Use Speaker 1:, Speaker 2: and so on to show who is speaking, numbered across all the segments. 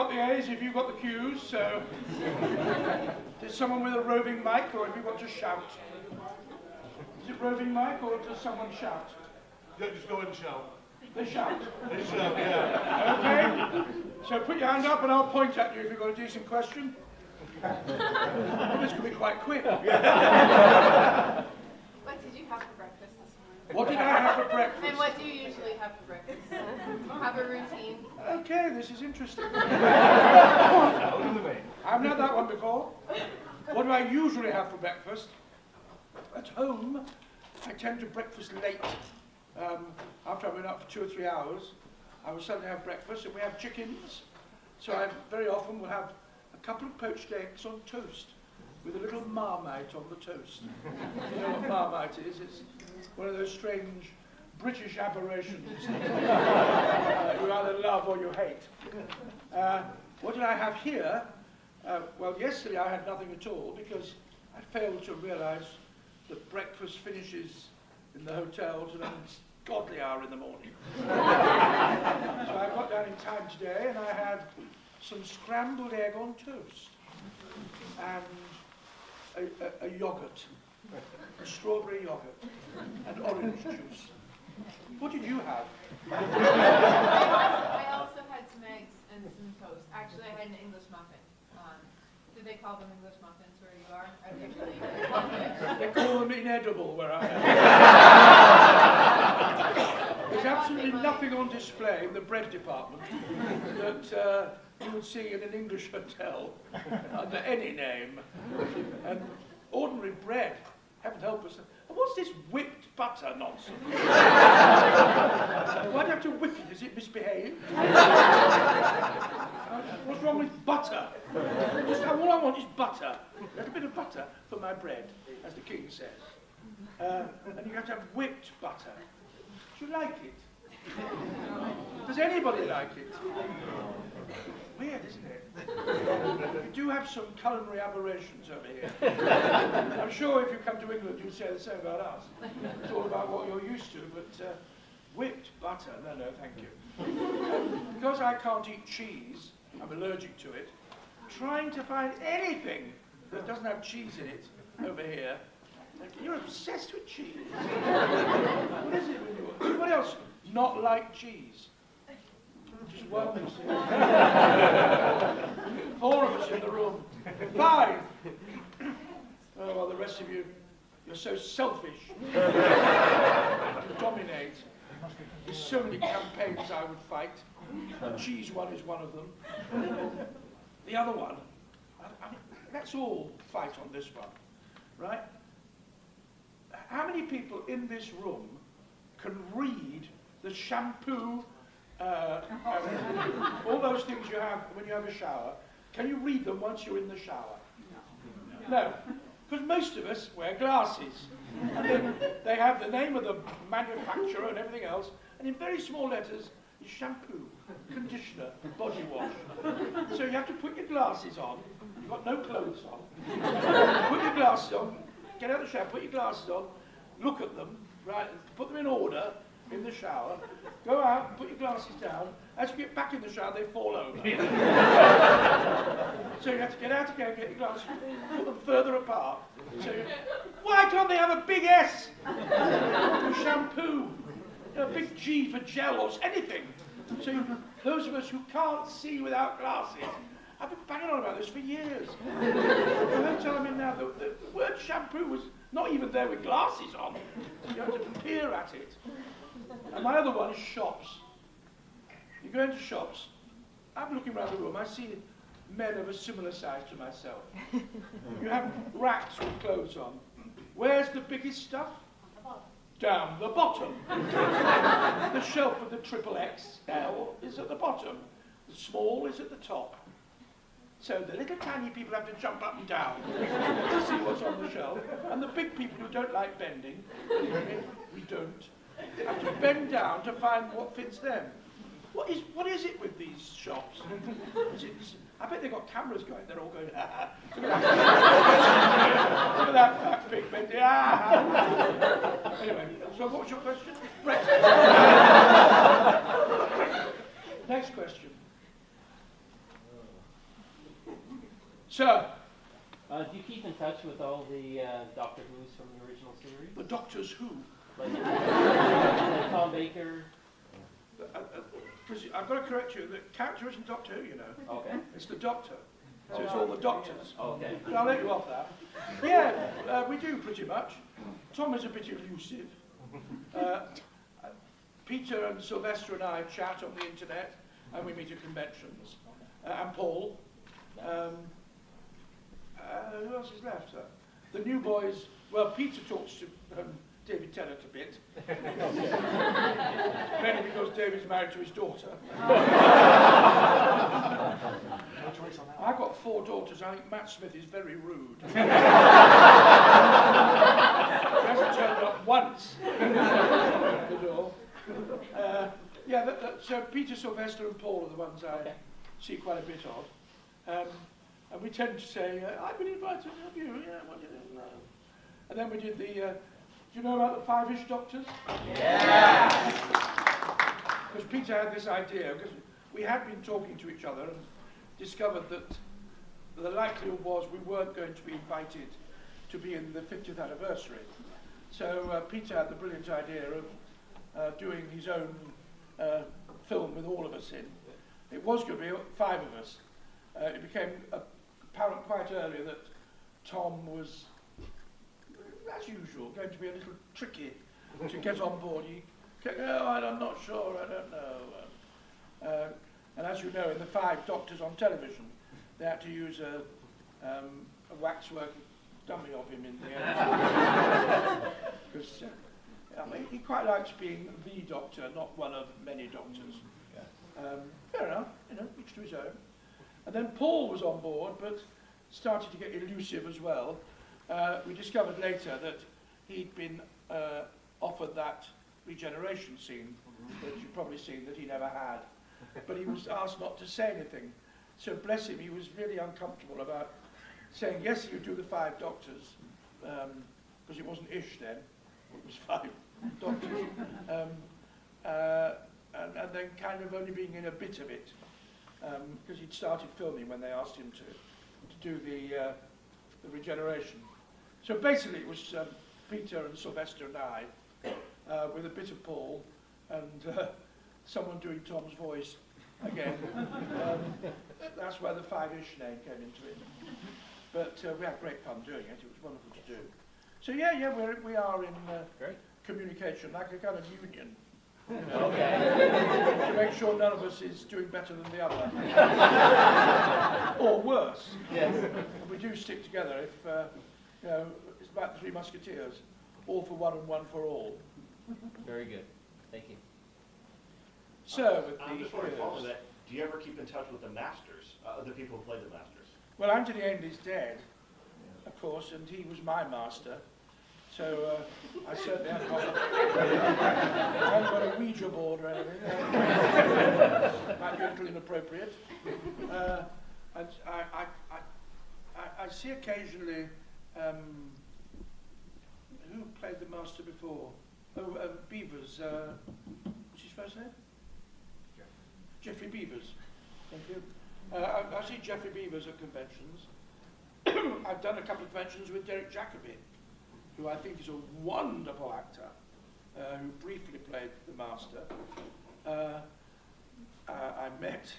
Speaker 1: got the A's, if you got the Q's, so... Is someone with a roving mic, or if you want to shout? Is it roving mic, or does someone shout?
Speaker 2: Yeah, just go ahead and shout.
Speaker 1: They shout?
Speaker 2: They shout, yeah.
Speaker 1: Okay. So put your hand up and I'll point at you if you've got a decent question. Well, this could be quite quick.
Speaker 3: What did you have for breakfast this morning?
Speaker 1: What did I have for breakfast?
Speaker 3: And what do you usually have for breakfast? Have a routine?
Speaker 1: Okay, this is interesting. I haven't had that one before. What do I usually have for breakfast? At home, I tend to breakfast late. After I've been up for 2 or 3 hours, I will suddenly have breakfast, and we have chickens. So I very often will have a couple of poached eggs on toast with a little marmite on the toast. You know what marmite is? It's one of those strange British aberrations you either love or you hate. What did I have here? Well, yesterday I had nothing at all because I failed to realise that breakfast finishes in the hotels at an ungodly hour in the morning. So I got down in time today and I had some scrambled egg on toast and a yoghurt, a strawberry yoghurt and orange juice. What did you have?
Speaker 3: I also had some eggs and some toast. Actually, I had an English muffin. Do they call them English muffins where you are? Are they really muffins?
Speaker 1: They call them inedible where I am. There's absolutely nothing on display in the bread department that you would see in an English hotel under any name. And ordinary bread, heaven help us. What's this whipped butter nonsense? Why do you have to whip it? Is it misbehaved? What's wrong with butter? All I want is butter. A little bit of butter for my bread, as the king says. And you have to have whipped butter. Do you like it? Does anybody like it? Weird, isn't it? We do have some culinary aberrations over here. I'm sure if you come to England, you'll say the same about us. It's all about what you're used to, but whipped butter, no, thank you. Because I can't eat cheese, I'm allergic to it, trying to find anything that doesn't have cheese in it over here. You're obsessed with cheese. What is it with you? Anybody else not like cheese? Just one. 4 of us in the room. 5. Oh, well, the rest of you, you're so selfish. You dominate. There's so many campaigns I would fight. The cheese one is one of them. The other one, I mean, let's all fight on this one, right? How many people in this room can read the shampoo, all those things you have when you have a shower? Can you read them once you're in the shower? No, because most of us wear glasses. And then they have the name of the manufacturer and everything else, and in very small letters, is shampoo, conditioner, body wash. So you have to put your glasses on. You've got no clothes on. Put your glasses on, get out of the shower, put your glasses on, look at them, right, put them in order in the shower, go out, put your glasses down. As you get back in the shower, they fall over. So you have to get out again, get your glasses, put them further apart. So why can't they have a big S for shampoo, a big G for gel or anything? So those of us who can't see without glasses, I've been banging on about this for years. The hotel I'm in now, the word shampoo was not even there with glasses on. You have to peer at it. And my other one is shops. You go into shops, I'm looking around the room, I see men of a similar size to myself. You have racks with clothes on. Where's the biggest stuff? Down the bottom. The shelf of the XXL is at the bottom. The small is at the top. So the little tiny people have to jump up and down to see what's on the shelf. And the big people who don't like bending, we don't, have to bend down to find what fits them. What is it with these shops? I bet they've got cameras going, they're all going, ah. Look at that fat pig bending, ah. Anyway, so what was your question? Breakfast. Next question.
Speaker 4: with all the Doctor Who's from the original series?
Speaker 1: The Doctors Who.
Speaker 4: Like Colin Baker?
Speaker 1: I've got to correct you, the character isn't Doctor Who, you know.
Speaker 4: Okay.
Speaker 1: It's the Doctor. So it's all the doctors.
Speaker 4: Okay.
Speaker 1: But I'll let you off that. Yeah, we do pretty much. Tom is a bit elusive. Peter and Sylvester and I chat on the internet, and we meet at conventions. And Paul. Who else is left? The new boys. Well, Peter talks to David Tennant a bit. Mainly because David's married to his daughter. I've got 4 daughters. I think Matt Smith is very rude. He hasn't turned up once at the door. So Peter, Sylvester and Paul are the ones I see quite a bit of. And we tend to say, I've been invited to help you. Yeah, well, you know. And then we did the, do you know about the 5-ish Doctors? Yeah! Because Peter had this idea, because we had been talking to each other and discovered that the likelihood was we weren't going to be invited to be in the 50th anniversary. So Peter had the brilliant idea of doing his own film with all of us in. It was going to be 5 of us. It became apparent quite early that Tom was, as usual, going to be a little tricky to get on board. He kept, I'm not sure, I don't know. And as you know, in the 5 Doctors on television, they had to use a waxwork dummy of him in the end. Because he quite likes being the Doctor, not one of many Doctors. Fair enough, each to his own. And then Paul was on board, but started to get elusive as well. We discovered later that he'd been offered that Regeneration scene that you've probably seen that he never had. But he was asked not to say anything. So bless him, he was really uncomfortable about saying, yes, you do the 5 Doctors, because it wasn't ish then, it was 5 Doctors. And then kind of only being in a bit of it, because he'd started filming when they asked him to do the Regeneration. So basically it was Peter and Sylvester and I, with a bit of Paul, and someone doing Tom's voice again. That's where the 5-ish name came into it. But we had great fun doing it. It was wonderful to do. So yeah, we are in communication, like a kind of union. To make sure none of us is doing better than the other. Or worse.
Speaker 4: Yes.
Speaker 1: And we do stick together if, it's like the 3 Musketeers. All for one and one for all.
Speaker 4: Very good. Thank you.
Speaker 1: So, with
Speaker 5: I'm
Speaker 1: the
Speaker 5: just wondering, follow that, do you ever keep in touch with the masters, the people who played the masters?
Speaker 1: Well, Anthony End is dead, of course, and he was my master. So I certainly haven't got a Ouija board or anything. Might be a little inappropriate. And I see occasionally who played the master before? Beavers. What's his first name? Jeffrey Beavers. Thank you. I see Jeffrey Beavers at conventions. I've done a couple of conventions with Derek Jacobi, who I think is a wonderful actor, who briefly played the master. I met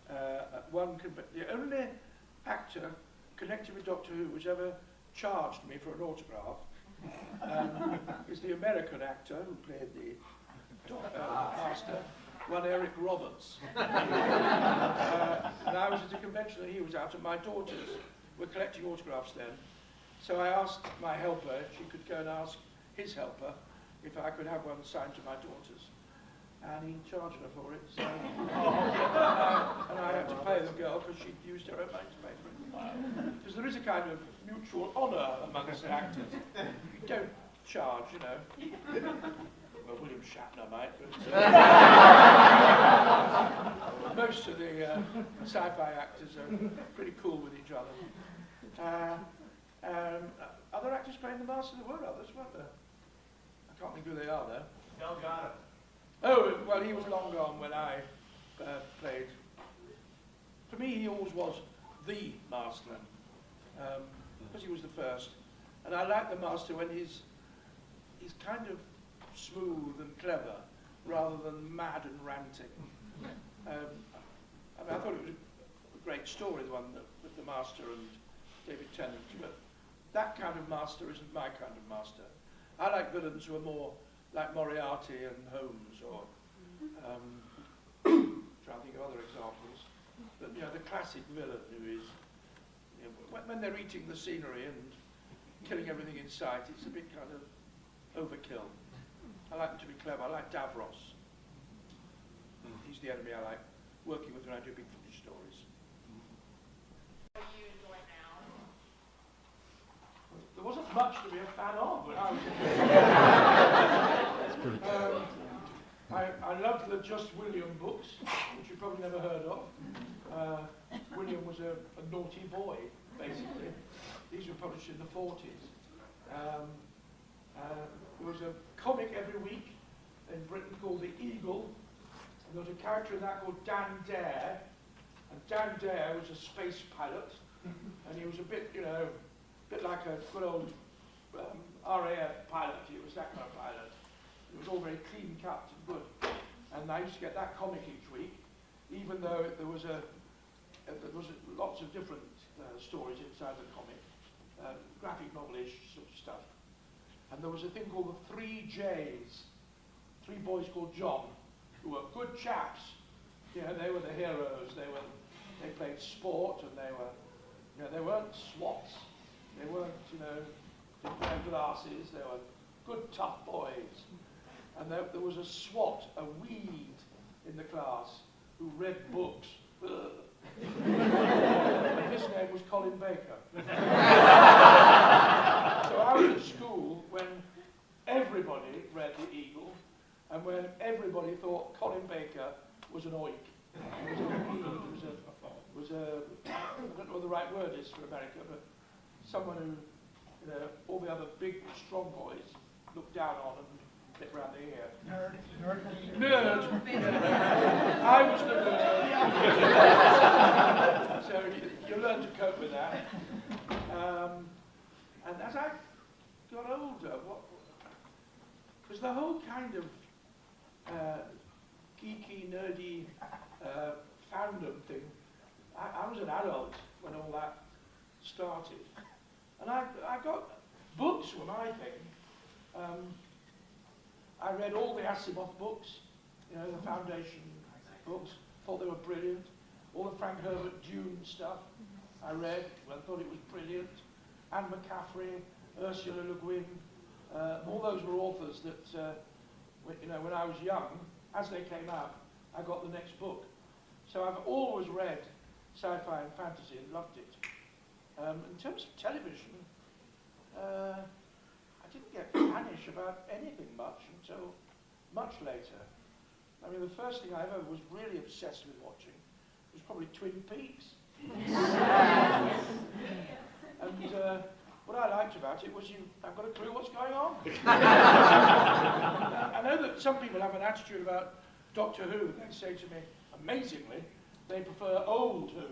Speaker 1: at one the only actor connected with Doctor Who who's ever charged me for an autograph is the American actor who played the master, one Eric Roberts. And I was at a convention that he was out, and my daughters were collecting autographs then. So I asked my helper if she could go and ask his helper if I could have one signed to my daughters. And he charged her for it. So, and I had to pay the girl because she'd used her own money to pay for it. Because there is a kind of mutual honour amongst the actors. You don't charge, Well, William Shatner might, but most of the sci-fi actors are pretty cool with each other. Other actors playing the master? There were others, weren't there? I can't think who they are, though.
Speaker 5: Delgado.
Speaker 1: Oh, well, he was long gone when I played. For me, he always was the master. because he was the first. And I like the Master when he's kind of smooth and clever, rather than mad and ranting. I mean, I thought it was a great story, the one with the Master and David Tennant, but that kind of Master isn't my kind of Master. I like villains who are more like Moriarty and Holmes, or trying to think of other examples. But you know, the classic villain who is, you know, when they're eating the scenery and killing everything in sight, it's a bit kind of overkill. I like them to be clever. I like Davros. He's the enemy I like working with when I do big footage stories.
Speaker 3: What do you enjoy now?
Speaker 1: There wasn't much to be a fan of when I was I loved the Just William books, which you've probably never heard of. William was a naughty boy, basically. These were published in the 40s. There was a comic every week in Britain called The Eagle. And there was a character in that called Dan Dare. And Dan Dare was a space pilot. And he was a bit, you know, a bit like a good old RAF pilot. He was that kind of pilot. It was all very clean cut and good. And I used to get that comic each week, even though there was lots of different stories inside the comic, graphic novel-ish sort of stuff. And there was a thing called the 3 J's, 3 boys called John, who were good chaps. You know, they were the heroes. They played sport, and they weren't swats. They weren't, you know, didn't wear glasses. They were good, tough boys. And there was a swat, a weed in the class who read books. And his name was Colin Baker. So I was at school when everybody read The Eagle, and when everybody thought Colin Baker was an oik. He was a weed, I don't know what the right word is for America, but someone who, you know, all the other big, strong boys looked down on and bit round the ear. Nerd. I was the nerd. So you learn to cope with that. And as I got older, because the whole kind of geeky, nerdy fandom thing, I was an adult when all that started. And I got, books were my thing. I read all the Asimov books, you know, the Foundation books, thought they were brilliant. All the Frank Herbert Dune stuff I read, I thought it was brilliant. Anne McCaffrey, Ursula Le Guin, all those were authors that, you know, when I was young, as they came out, I got the next book. So I've always read sci-fi and fantasy and loved it. In terms of television, I didn't get fanish about anything much until much later. I mean, the first thing I ever was really obsessed with watching was probably Twin Peaks. And what I liked about it was I've got a clue what's going on. I know that some people have an attitude about Doctor Who. They say to me, amazingly, they prefer old Who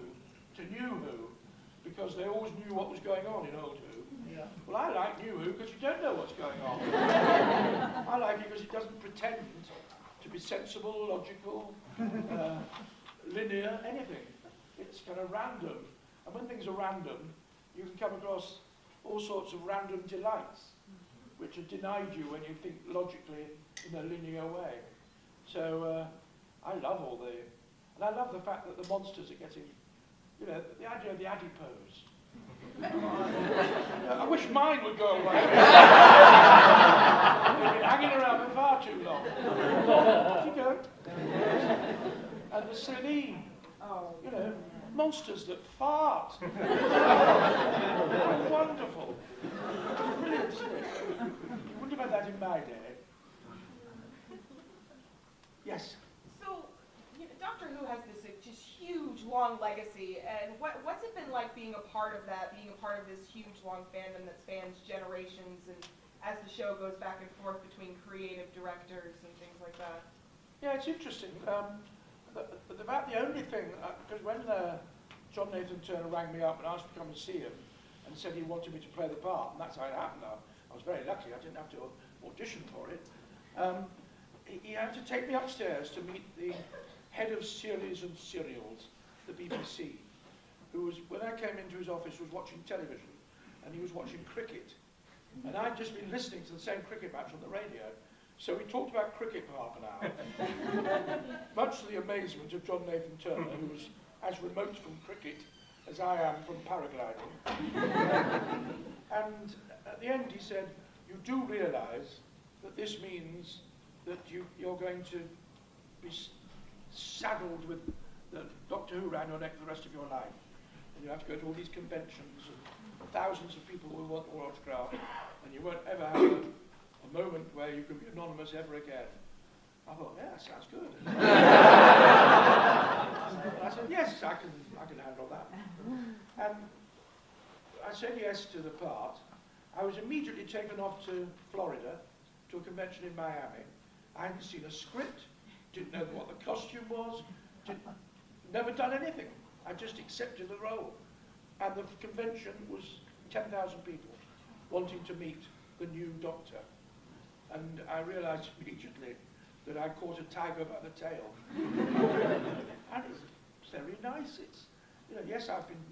Speaker 1: to new Who, because they always knew what was going on in old Who. Yeah. Well, I like New Who because you don't know what's going on. I like it because it doesn't pretend to be sensible, logical, linear, anything. It's kind of random. And when things are random, you can come across all sorts of random delights, which are denied you when you think logically in a linear way. So I love all and I love the fact that the monsters are getting, you know, the idea of the adipose. I wish mine would go away. They've been hanging around for far too long. Off you go. And the Celine, you know, monsters that fart. Wonderful. Brilliant, isn't it? You wouldn't have had that in my day. Yes?
Speaker 6: So, you know, Doctor Who has this just huge, long legacy, and what's it been like being a part of that, being a part of this huge, long fandom that spans generations, and as the show goes back and forth between creative directors and things like that?
Speaker 1: Yeah, it's interesting. About the only thing, because when John Nathan Turner rang me up and asked me to come and see him, and said he wanted me to play the part, and that's how it happened. I was very lucky, I didn't have to audition for it. He had to take me upstairs to meet the head of series and serials, the BBC, who was, when I came into his office, was watching television, and he was watching cricket. And I'd just been listening to the same cricket match on the radio, so we talked about cricket for half an hour, much to the amazement of John Nathan Turner, who was as remote from cricket as I am from paragliding. And at the end he said, you do realise that this means that you're going to be saddled with the Doctor Who around your neck for the rest of your life. And you have to go to all these conventions, and thousands of people will want your autograph, and you won't ever have a moment where you can be anonymous ever again. I thought, yeah, that sounds good. And I said, yes, I can handle that. And I said yes to the part. I was immediately taken off to Florida, to a convention in Miami. I hadn't seen a script, didn't know what the costume was, never done anything. I just accepted the role. And the convention was 10,000 people wanting to meet the new Doctor. And I realised immediately that I caught a tiger by the tail. And it's very nice. It's, you know, yes, I've been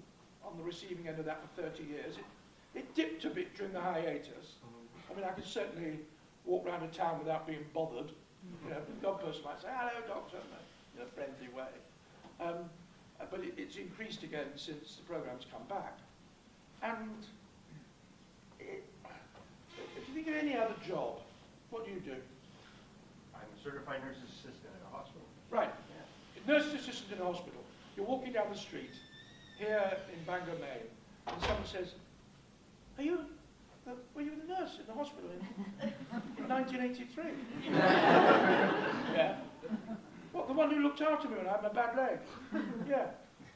Speaker 1: on the receiving end of that for 30 years. It dipped a bit during the hiatus. I mean, I could certainly walk around a town without being bothered. You know, the dog person might say, hello, Doctor, in a friendly way. But it's increased again since the programme's come back. And if you think of any other job, what do you do?
Speaker 7: I'm a certified nurse's assistant at a hospital.
Speaker 1: Right. Nurse's assistant in a hospital. You're walking down the street here in Bangor, Maine, and someone says, were you the nurse in the hospital in 1983? Yeah. What, the one who looked after me when I had my bad leg? Yeah.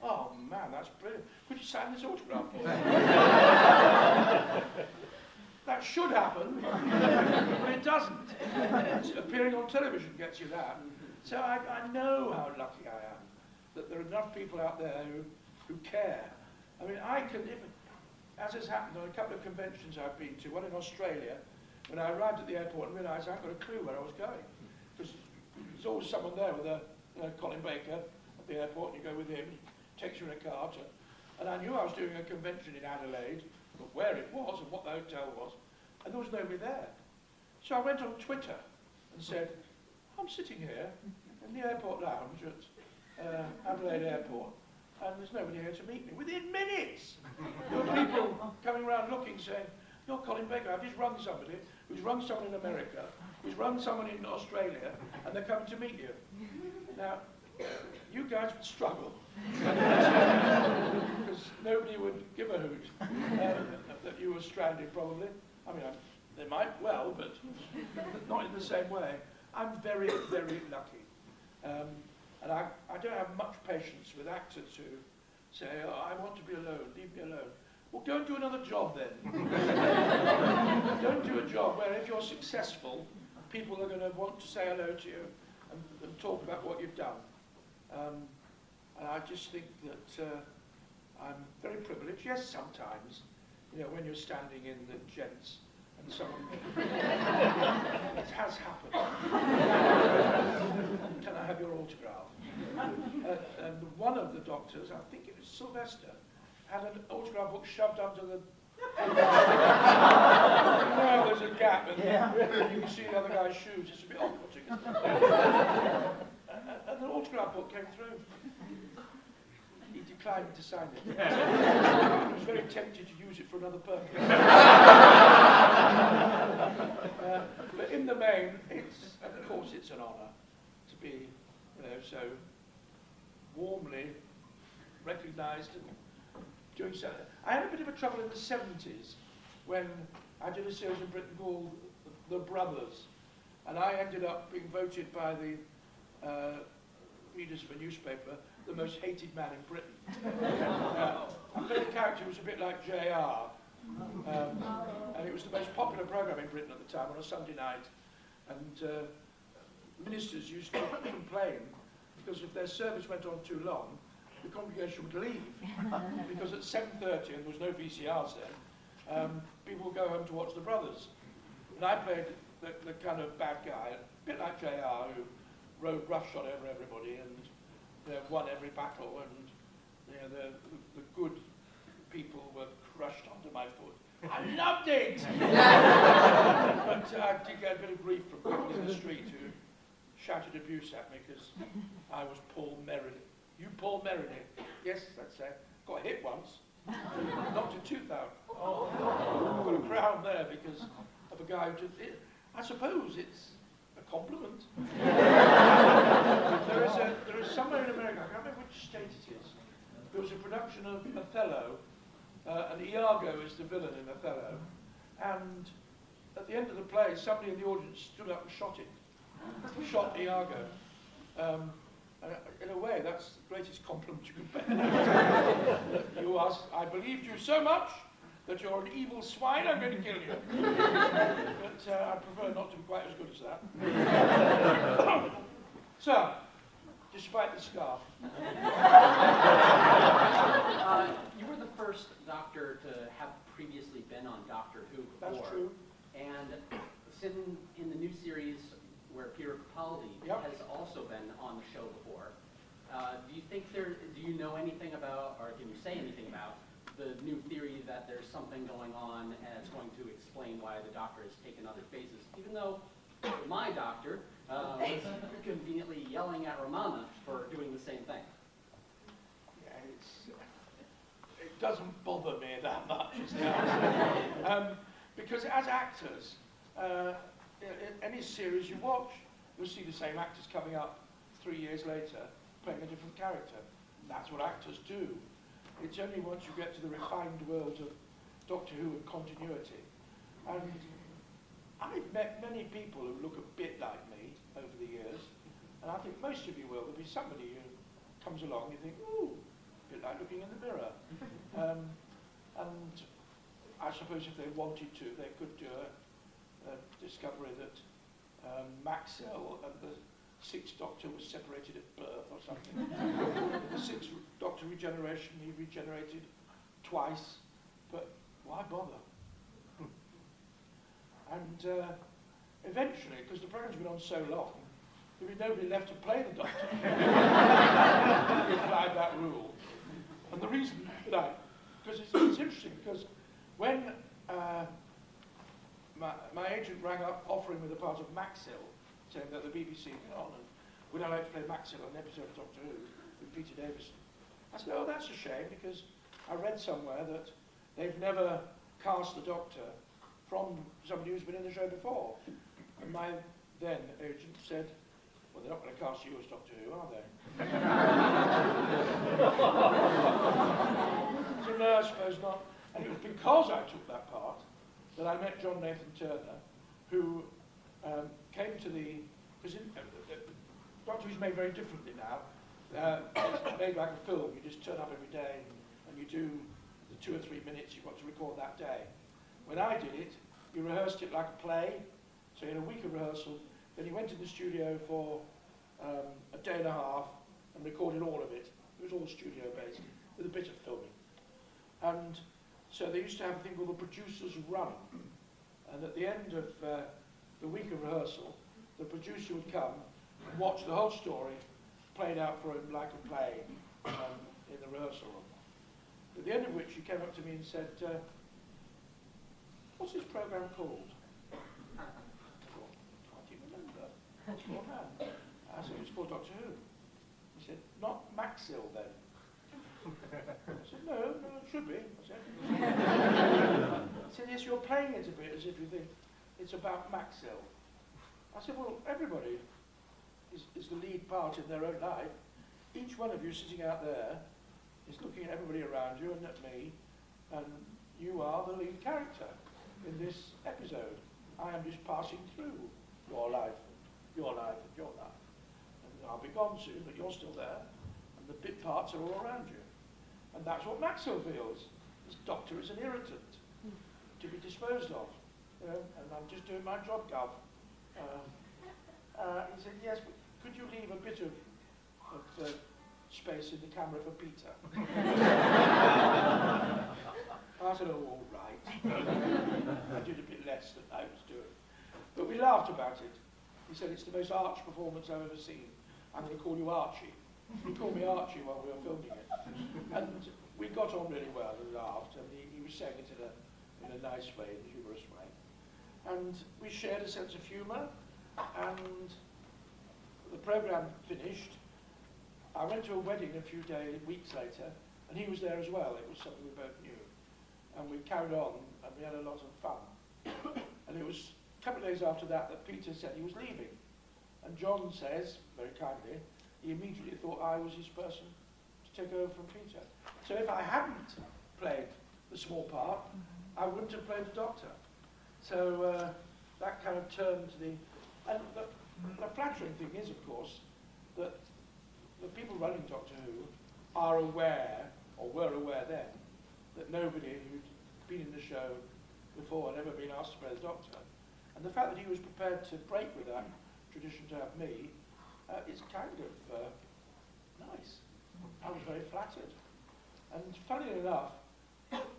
Speaker 1: Oh man, that's brilliant. Could you sign this autograph for me? That should happen, but it doesn't. Appearing on television gets you that. So I know how lucky I am that there are enough people out there who care. I mean, I can, as has happened on a couple of conventions I've been to, one in Australia, when I arrived at the airport and realised I hadn't got a clue where I was going. Because there's always someone there with Colin Baker at the airport, and you go with him, he takes you in a car. And I knew I was doing a convention in Adelaide, but where it was and what the hotel was, and there was nobody there. So I went on Twitter and said, I'm sitting here in the airport lounge at Adelaide Airport, and there's nobody here to meet me. Within minutes, there were people coming around looking, saying, you're Colin Baker, I've just rung somebody who's rung someone in America, who's rung someone in Australia, and they're coming to meet you. Now, you guys would struggle, because nobody would give a hoot that you were stranded, probably. I mean, they might well, but not in the same way. I'm very, very lucky. And I don't have much patience with actors who say, oh, I want to be alone, leave me alone. Well, go and do another job then. Don't do a job where if you're successful, people are going to want to say hello to you and talk about what you've done. And I just think that I'm very privileged. Yes, sometimes, you know, when you're standing in the gents and someone, it has happened. Can I have your autograph? And one of the doctors, I think it was Sylvester, had an autograph book shoved under the... Now there's a gap and you can see the other guy's shoes. It's a bit off-putting, isn't it? And the autograph book came through. He declined to sign it. He was very tempted to use it for another purpose. But in the main, of course it's an honour to be, you know, so warmly recognised and doing so. I had a bit of a trouble in the 70s when I did a series in Britain called The Brothers, and I ended up being voted by the readers of a newspaper the most hated man in Britain. I played a character who was a bit like JR, and it was the most popular programme in Britain at the time on a Sunday night, and ministers used to complain because if their service went on too long, the congregation would leave because at 7:30, and there was no VCRs then, people would go home to watch the brothers. And I played the kind of bad guy, a bit like JR, who rode roughshod over everybody and won every battle, and the good people were crushed under my foot. I loved it! But I did get a bit of grief from people in the street who shouted abuse at me because I was Paul Meredith. You Paul Meredith? Yes, I'd say. Got hit once. Knocked a tooth out. Got a crown there because of a guy who just... I suppose it's a compliment. There is somewhere in America, I can't remember which state it is, there was a production of Othello, and Iago is the villain in Othello, and at the end of the play, somebody in the audience stood up and shot it. Shot Iago. In a way, that's the greatest compliment you can pay. You asked, I believed you so much that you're an evil swine, I'm going to kill you. But I prefer not to be quite as good as that. So, despite the scarf.
Speaker 8: You were the first Doctor to have previously been on Doctor Who before.
Speaker 1: That's true.
Speaker 8: And sitting in the new series where Peter Capaldi has also been on the show before, do you know anything about, or can you say anything about, the new theory that there's something going on and it's going to explain why the Doctor has taken other faces, even though my Doctor was conveniently yelling at Romana for doing the same thing?
Speaker 1: Yeah, it doesn't bother me that much, is the answer. Because as actors, in any series you watch, you'll see the same actors coming up 3 years later playing a different character. That's what actors do. It's only once you get to the refined world of Doctor Who and continuity. And I've met many people who look a bit like me over the years, and I think most of you will. There'll be somebody who comes along, you think, ooh, a bit like looking in the mirror. And I suppose if they wanted to, they could do a discovery that Maxwell and the Sixth Doctor was separated at birth or something. The Sixth Doctor Regeneration, he regenerated twice, but why bother? And eventually, because the programme's been on so long, there'll be nobody left to play the Doctor. We applied that rule. And the reason that because it's interesting, because when my agent rang up offering me the part of Maxwell, saying that the BBC had on, and would I like to play Maxwell on an episode of Doctor Who with Peter Davison. I said, oh, that's a shame, because I read somewhere that they've never cast the Doctor from somebody who's been in the show before. And my then agent said, well, they're not going to cast you as Doctor Who, are they? So no, I suppose not. And it was because I took that part that I met John Nathan Turner, who came to because Doctor Who's made very differently now. It's made like a film. You just turn up every day and you do the 2 or 3 minutes you've got to record that day. When I did it, you rehearsed it like a play. So you had a week of rehearsal. Then you went to the studio for a day and a half and recorded all of it. It was all studio based with a bit of filming. And so they used to have a thing called the producer's run. And at the end of the week of rehearsal, the producer would come and watch the whole story played out for him like a play in the rehearsal room. At the end of which he came up to me and said, what's this programme called? I thought, can't even remember. What's your hand? I said, it's called Doctor Who. He said, not Maxwell then. I said, no, it should be. I said, yes, you're playing it a bit as if you think it's about Maxwell. I said, well, everybody is the lead part in their own life. Each one of you sitting out there is looking at everybody around you and at me, and you are the lead character in this episode. I am just passing through your life, and your life. And I'll be gone soon, but you're still there, and the bit parts are all around you. And that's what Maxwell feels. This Doctor is an irritant to be disposed of. And I'm just doing my job, Gov. He said, yes, but could you leave a bit of space space in the camera for Peter. I said, oh, all right. I did a bit less than I was doing. But we laughed about it. He said, it's the most arch performance I've ever seen. I'm going to call you Archie. He called me Archie while we were filming it. And we got on really well and laughed, and he was saying it in a nice way, in a humorous way. And we shared a sense of humour, and the programme finished. I went to a wedding a few weeks later, and he was there as well. It was something we both knew. And we carried on, and we had a lot of fun. And it was a couple of days after that that Peter said he was leaving. And John says, very kindly, he immediately thought I was his person to take over from Peter. So if I hadn't played the small part, I wouldn't have played the Doctor. So that kind of turned the... And the flattering thing is, of course, that the people running Doctor Who are aware, or were aware then, that nobody who'd been in the show before had ever been asked to play the Doctor. And the fact that he was prepared to break with that tradition to have me is kind of nice. I was very flattered. And funnily enough,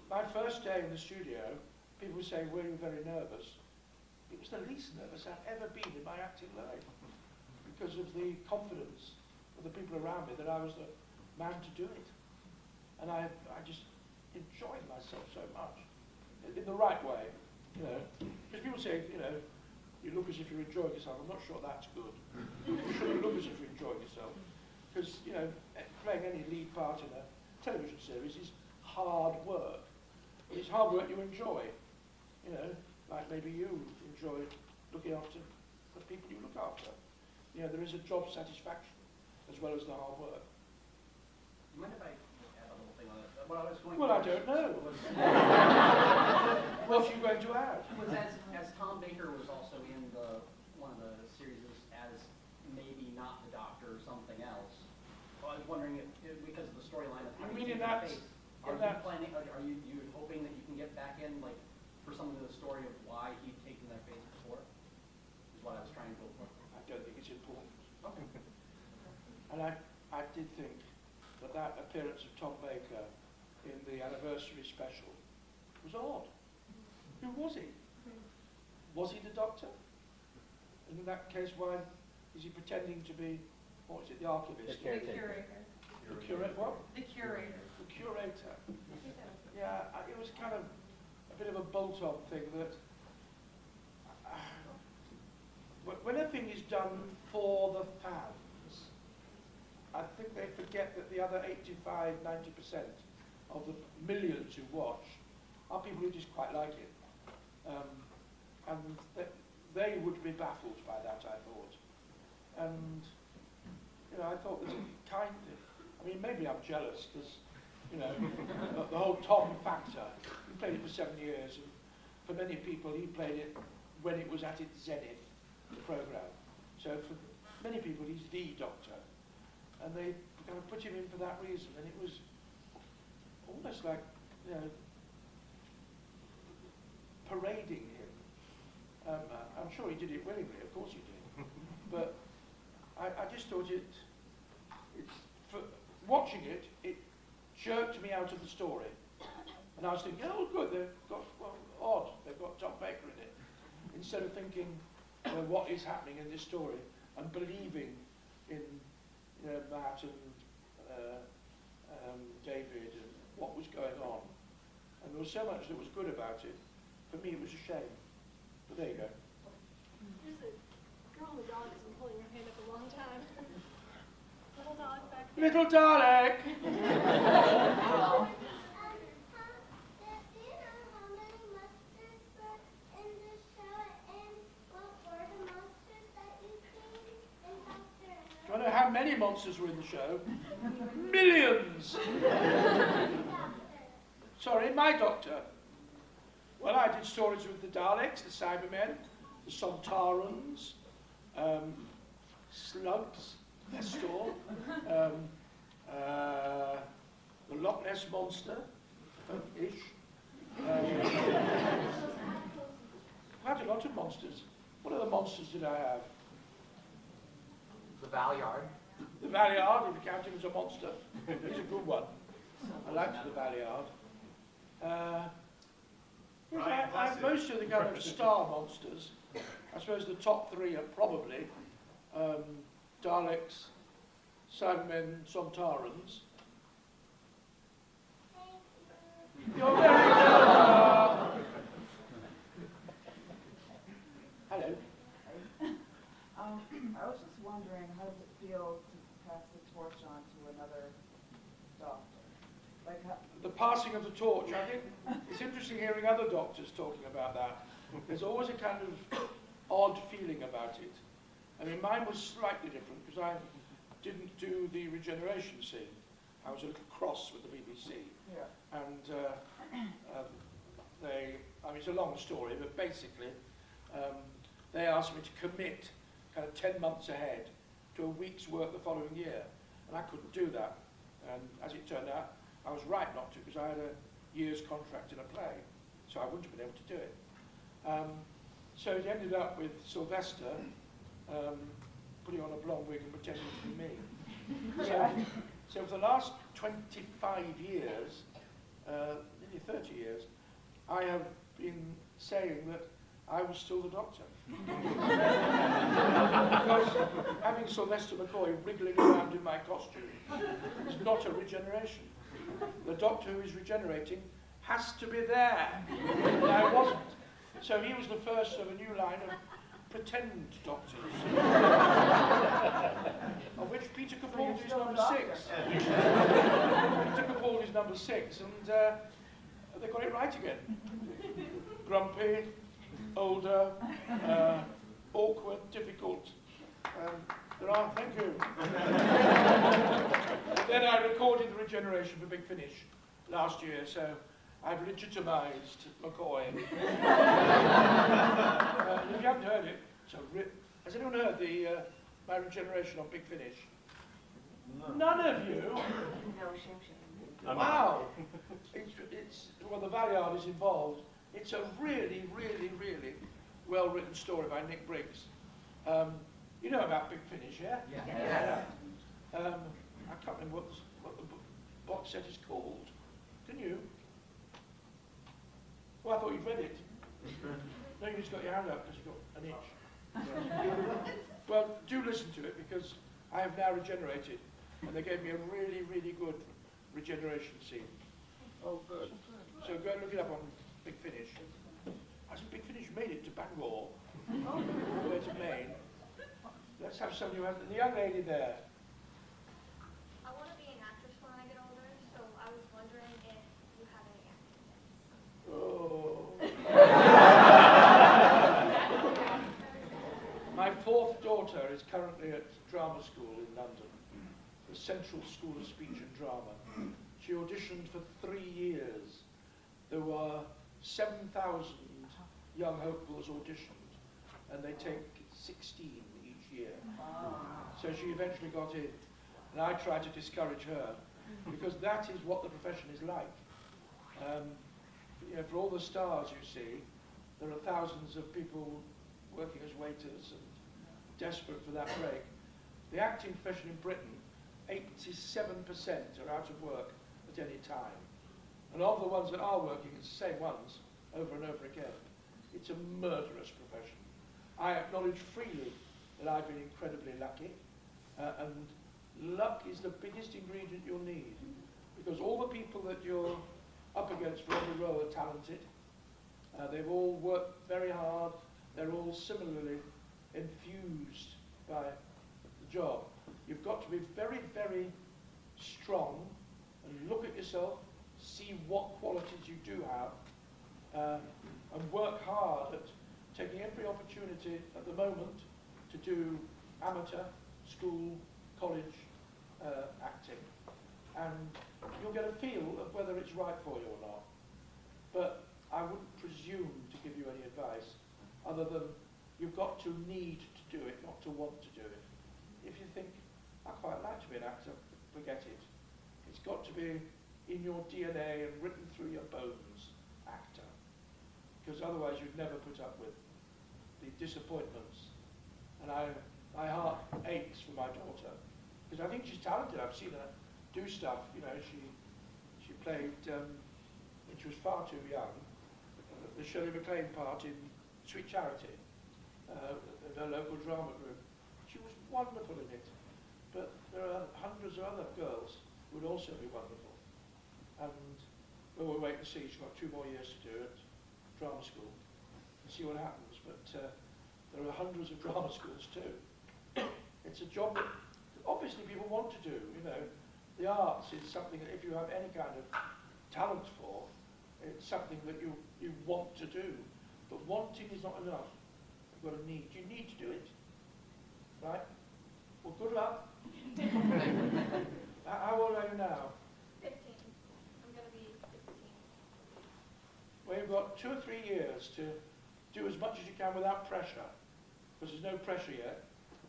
Speaker 1: my first day in the studio, people were saying, were you very nervous? It was the least nervous I've ever been in my acting life because of the confidence of the people around me that I was the man to do it. And I just enjoyed myself so much, in the right way, you know. Because people say, you know, you look as if you're enjoying yourself. I'm not sure that's good. You shouldn't look as if you're enjoying yourself. Because, you know, playing any lead part in a television series is hard work. But it's hard work you enjoy. You know, like maybe you enjoy looking after the people you look after. You know, there is a job satisfaction as well as the hard work.
Speaker 8: You mind if I add a little thing on it? What I was going
Speaker 1: Well,
Speaker 8: to
Speaker 1: I don't know. What are you going to add?
Speaker 8: Was as Tom Baker was also in one of the series as maybe not the Doctor or something else. I was wondering if because of the storyline of how
Speaker 1: You
Speaker 8: you
Speaker 1: mean in
Speaker 8: take
Speaker 1: that?
Speaker 8: the face, are you planning? Are you hoping that you can get back in like for some of the story of why he'd taken their face before? Is what I was trying to go for.
Speaker 1: I don't think it's important.
Speaker 8: Okay.
Speaker 1: And I did think that appearance of Tom Baker in the anniversary special was odd. Who was he? Was he the Doctor? And in that case, why is he pretending to be, what is it, the archivist?
Speaker 3: The curator.
Speaker 1: The curator, what?
Speaker 3: The curator.
Speaker 1: The curator. Yeah, it was kind of a bit of a bolt-on thing that when a thing is done for the fans, I think they forget that the other 85, 90% of the millions who watch are people who just quite like it. And they would be baffled by that, I thought. And, you know, I thought there's a kind of, I mean, maybe I'm jealous because, you know, the whole Tom factor, he played it for 7 years, and for many people he played it when it was at its zenith, the programme. So for many people he's the Doctor. And they kind of put him in for that reason, and it was almost like, you know, parading him. I'm sure he did it willingly, of course he did. But I just thought watching it, it jerked me out of the story. And I was thinking, oh good, they've got, well, odd, they've got Tom Baker in it. Instead of thinking, well, what is happening in this story, and believing in, you know, Matt and David and what was going on. And there was so much that was good about it. For me, it was a shame. But there you go.
Speaker 9: There's a girl in the dog has been holding her hand up a long time. Little dog back there.
Speaker 1: Little Dalek! Do you know how many monsters were in the show? Millions! Sorry, my Doctor. Well, I did stories with the Daleks, the Cybermen, the Sontarans, Slugs, Nestor, the Loch Ness Monster, ish. Quite a lot of monsters. What other monsters did I have?
Speaker 10: The Valyard.
Speaker 1: The Valliard, if you count him as a monster, he's a good one. I liked the Valliard. Yes, most of the kind of star monsters, I suppose the top three are probably Daleks, Cybermen, Sontarans. You're very good. Hello.
Speaker 10: I was just wondering, how does it feel to pass the torch on to another doctor? Like,
Speaker 1: The passing of the torch, I think it's interesting hearing other doctors talking about that. There's always a kind of odd feeling about it. I mean, mine was slightly different because I didn't do the regeneration scene. I was a little cross with the BBC.
Speaker 10: yeah.
Speaker 1: And I mean, it's a long story, but basically, they asked me to commit kind of 10 months ahead to a week's work the following year. And I couldn't do that. And as it turned out, I was right not to, because I had a year's contract in a play. So I wouldn't have been able to do it. So it ended up with Sylvester putting on a blonde wig and pretending to be me. So for the last 25 years, nearly 30 years, I have been saying that I was still the Doctor. Because having Sylvester McCoy wriggling around in my costume is not a regeneration. The Doctor who is regenerating has to be there. And I wasn't. So he was the first of a new line of pretend doctors. Of which Peter Capaldi is number 6. Peter Capaldi is number 6, and they got it right again. Grumpy, older, awkward, difficult. There are, thank you. Then I recorded the regeneration for Big Finish last year, so I've legitimised McCoy. If you haven't heard it, has anyone heard my regeneration on Big Finish? No. None of you?
Speaker 10: No, shame.
Speaker 1: Wow. Well, the Valliard is involved. It's a really, really, really well-written story by Nick Briggs. You know about Big Finish, yeah? Yeah. I can't remember what the box set is called. Can you? Well, I thought you'd read it. No, you just got your hand up because you've got an itch. Well, do listen to it because I have now regenerated, and they gave me a really, really good regeneration scene.
Speaker 10: Oh, good.
Speaker 1: So go and look it up on Big Finish. Hasn't Big Finish made it to Bangor? All the way to Maine. Let's have somebody who has the young lady there.
Speaker 9: I want to be an actress when I get older, so I was wondering if you have any acting tips.
Speaker 1: Oh. My 4th daughter is currently at drama school in London, the Central School of Speech and Drama. She auditioned for 3 years. There were 7,000 young hopefuls auditioned, and they take 16 each year. So she eventually got in, and I tried to discourage her, because that is what the profession is like. You know, for all the stars you see, there are thousands of people working as waiters and desperate for that break. The acting profession in Britain, 87% are out of work at any time. And of the ones that are working, it's the same ones over and over again. It's a murderous profession. I acknowledge freely that I've been incredibly lucky, and luck is the biggest ingredient you'll need, because all the people that you're up against for every role are talented. They've all worked very hard. They're all similarly infused by the job. You've got to be very, very strong and look at yourself, see what qualities you do have, and work hard at taking every opportunity at the moment to do amateur, school, college acting. And you'll get a feel of whether it's right for you or not. But I wouldn't presume to give you any advice other than you've got to need to do it, not to want to do it. If you think, I quite like to be an actor, forget it. It's got to be in your DNA and written through your bones, actor. Because otherwise you'd never put up with the disappointments. And my heart aches for my daughter, because I think she's talented. I've seen her do stuff. You know, she played when she was far too young, the Shirley MacLaine part in Sweet Charity, in her local drama group. She was wonderful in it. But there are hundreds of other girls who would also be wonderful. And well, we'll wait and see. She's got 2 more years to do at drama school and see what happens. But there are hundreds of drama schools too. It's a job that obviously people want to do. You know, the arts is something that if you have any kind of talent for, it's something that you want to do. But wanting is not enough. You've got a need. You need to do it. Right? Well, good luck. How old are you now?
Speaker 9: 15. I'm going to be 16.
Speaker 1: Well, you've got 2 or 3 years to do as much as you can without pressure, because there's no pressure yet.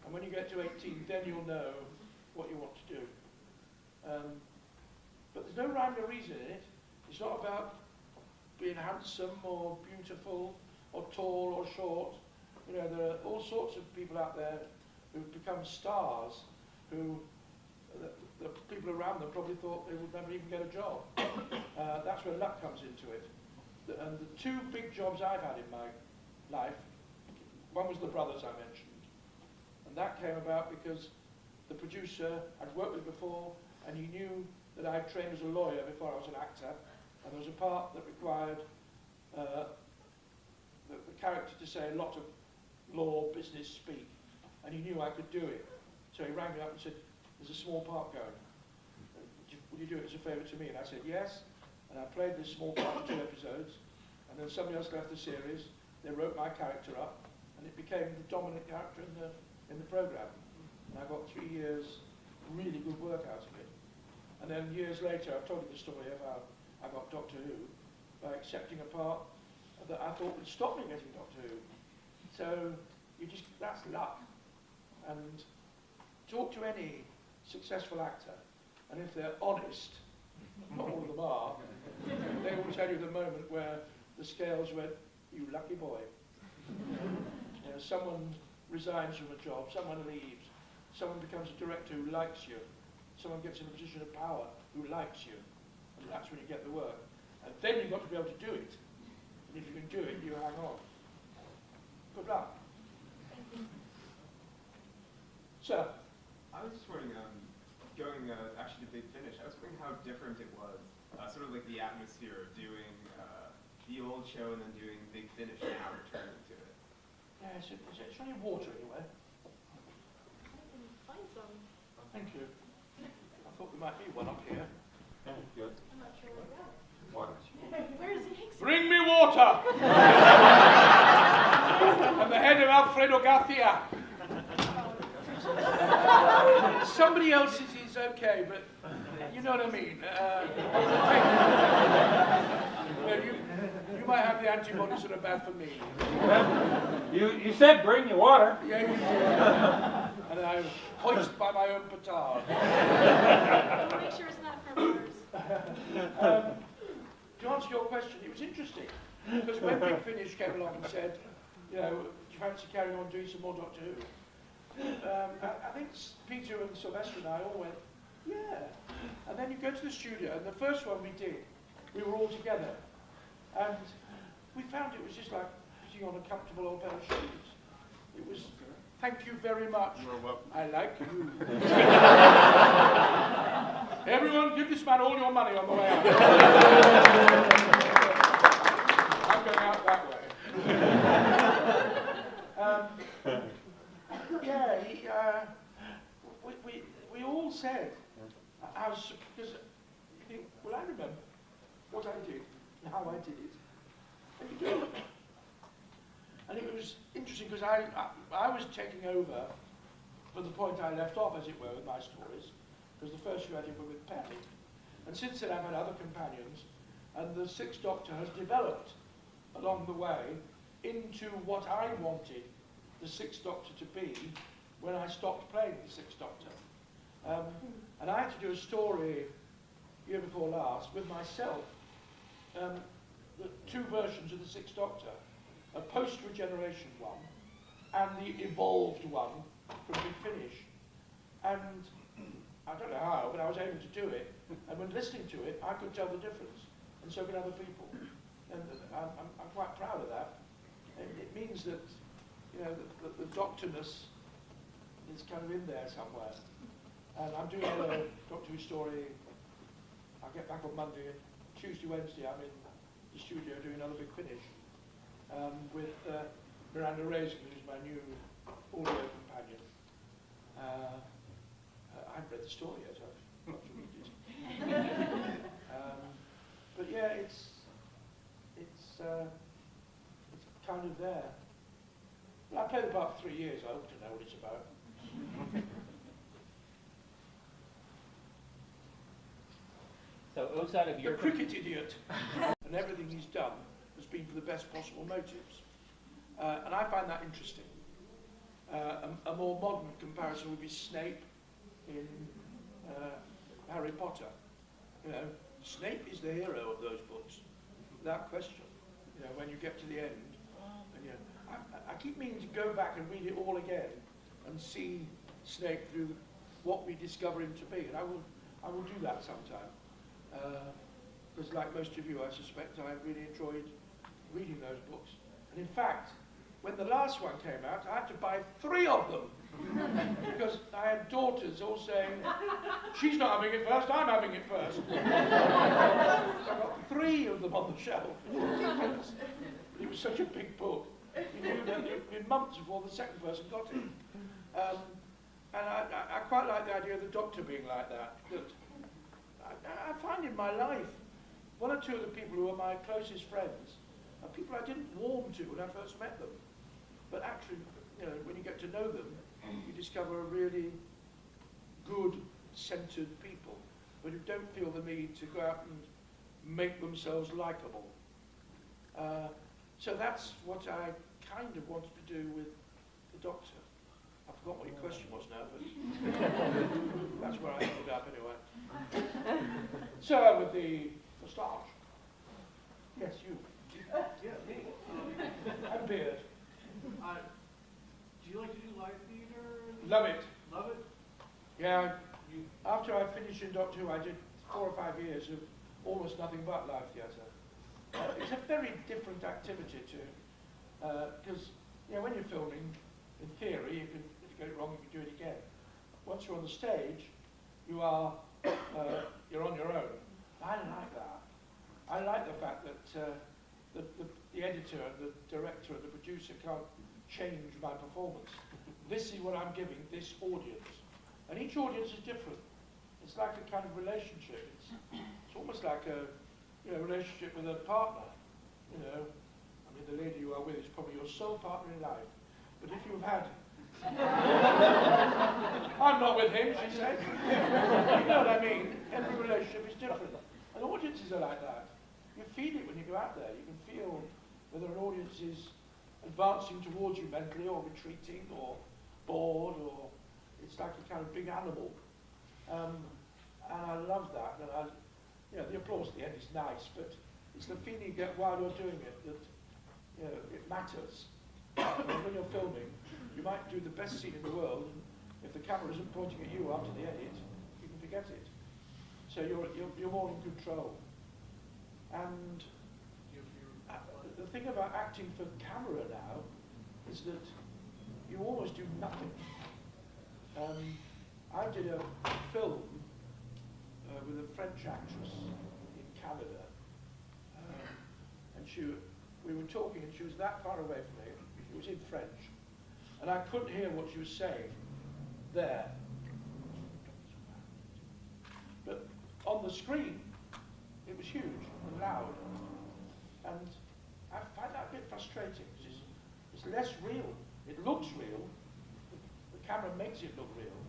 Speaker 1: And when you get to 18, then you'll know what you want to do. But there's no rhyme or reason in it. It's not about being handsome or beautiful or tall or short. You know, there are all sorts of people out there who've become stars who the people around them probably thought they would never even get a job. That's where luck comes into it. And the 2 big jobs I've had in my life, one was The Brothers I mentioned, and that came about because the producer I'd worked with before, and he knew that I'd trained as a lawyer before I was an actor, and there was a part that required the character to say a lot of law business speak, and he knew I could do it. So he rang me up and said, there's a small part going. Would you do it as a favour to me? And I said yes, and I played this small part for 2 episodes, and then somebody else left the series. They wrote my character up, and it became the dominant character in the programme. And I got 3 years really good work out of it. And then years later, I've told you the story of how I got Doctor Who by accepting a part that I thought would stop me getting Doctor Who. So that's luck. And talk to any successful actor, and if they're honest, not all of them are, they will tell you the moment where the scales went, you lucky boy. You know, someone resigns from a job, someone leaves, someone becomes a director who likes you, someone gets in a position of power who likes you, and that's when you get the work. And then you've got to be able to do it. And if you can do it, you hang on. Good luck. Sir?
Speaker 11: I was just wondering, going actually to Big Finish, I was wondering how different it was, sort of like the atmosphere of doing the old show and then doing Big Finish now, returning to it.
Speaker 1: Yeah, is there any water anywhere?
Speaker 9: I can find some.
Speaker 1: Thank you. I thought there might be one up here.
Speaker 11: Yeah, good.
Speaker 9: I'm not sure where to go.
Speaker 11: Water.
Speaker 9: Where's the Higgs?
Speaker 1: Bring me water! I'm the head of Alfredo Garcia. Somebody else's is okay, but you know what I mean. Well, you might have the antibodies that are bad for me.
Speaker 12: You said bring your water.
Speaker 1: Yeah, you did. And I hoist by my own petard.
Speaker 9: Make sure it's not from ours.
Speaker 1: To answer your question, it was interesting, because when Big Finish came along and said, you know, do you fancy carrying on doing some more Doctor Who? I think Peter and Sylvester and I all went, yeah. And then you go to the studio, and the first one we did, we were all together. And we found it was just like putting on a comfortable old pair of shoes. It was, thank you very much.
Speaker 2: You're welcome.
Speaker 1: I like you. Everyone, give this man all your money on the way out. I'm going out that way. Yeah, we all said, because you think, well, I remember what I did and how I did it, and you do it. And it was interesting because I was taking over from the point I left off, as it were, with my stories, because the first few I did were with Penny. And since then I've had other companions, and the Sixth Doctor has developed along the way into what I wanted the Sixth Doctor to be when I stopped playing the Sixth Doctor. And I had to do a story year before last with myself, the 2 versions of the Sixth Doctor, a post-Regeneration one and the evolved one from Big Finish. And I don't know how, but I was able to do it. And when listening to it, I could tell the difference, and so could other people. And I'm quite proud of that. And it means that, you know, the doctorness is kind of in there somewhere. And I'm doing a Doctor Who story. I'll get back on Monday, and Tuesday, Wednesday, I'm in the studio doing another big finish with Miranda Raisin, who's my new audio companion. I haven't read the story yet, I've got to read it. But yeah, it's kind of there. Well, I played the part for 3 years, I hope to know what it's about.
Speaker 4: So outside of
Speaker 1: The
Speaker 4: your
Speaker 1: cricket idiot. And everything he's done has been for the best possible motives. And I find that interesting. A more modern comparison would be Snape in Harry Potter. You know, Snape is the hero of those books, without question. You know, when you get to the end, and you know, I keep meaning to go back and read it all again and see Snape through what we discover him to be, and I will do that sometime. Because like most of you, I suspect I really enjoyed reading those books. And in fact, when the last one came out, I had to buy 3 of them. Because I had daughters all saying, she's not having it first, I'm having it first. So I got 3 of them on the shelf. It was such a big book. You knew that in months before the second person got it. And I quite like the idea of the Doctor being like that. I find in my life, 1 or 2 of the people who are my closest friends are people I didn't warm to when I first met them. But actually, you know, when you get to know them, you discover a really good, centered people, but who don't feel the need to go out and make themselves likable. So that's what I kind of wanted to do with the Doctor. I forgot what your question was now, but that's where I ended up anyway. So with the moustache. Yes, you.
Speaker 2: Yeah, me.
Speaker 1: And beard.
Speaker 2: Do you like to do live theater?
Speaker 1: Love it.
Speaker 2: Love it?
Speaker 1: Yeah, after I finished in Doctor Who, I did 4 or 5 years of almost nothing but live theatre. It's a very different activity to, because you know, when you're filming, in theory, if you get it wrong, you can do it again. Once you're on the stage, you are, you're on your own. I like that. I like the fact that the editor and the director and the producer can't change my performance. This is what I'm giving this audience. And each audience is different. It's like a kind of relationship. It's almost like a relationship with a partner. You know, I mean, the lady you are with is probably your sole partner in life. But if you've had... I'm not with him, she said. You know what I mean? Every relationship is different. And audiences are like that. You feel it when you go out there. You can feel whether an audience is advancing towards you mentally or retreating or bored, or it's like a kind of big animal. And I love that. And the applause at the end is nice, but it's the feeling you get while you're doing it that it matters. When you're filming, you might do the best scene in the world, and if the camera isn't pointing at you after the edit, you can forget it. So you're more in control. And the thing about acting for camera now is that you almost do nothing. I did a film with a French actress in Canada, and we were talking, and she was that far away from me. It was in French, and I couldn't hear what she was saying there. But on the screen, it was huge and loud, and I find that a bit frustrating because it's less real. It looks real. The camera makes it look real,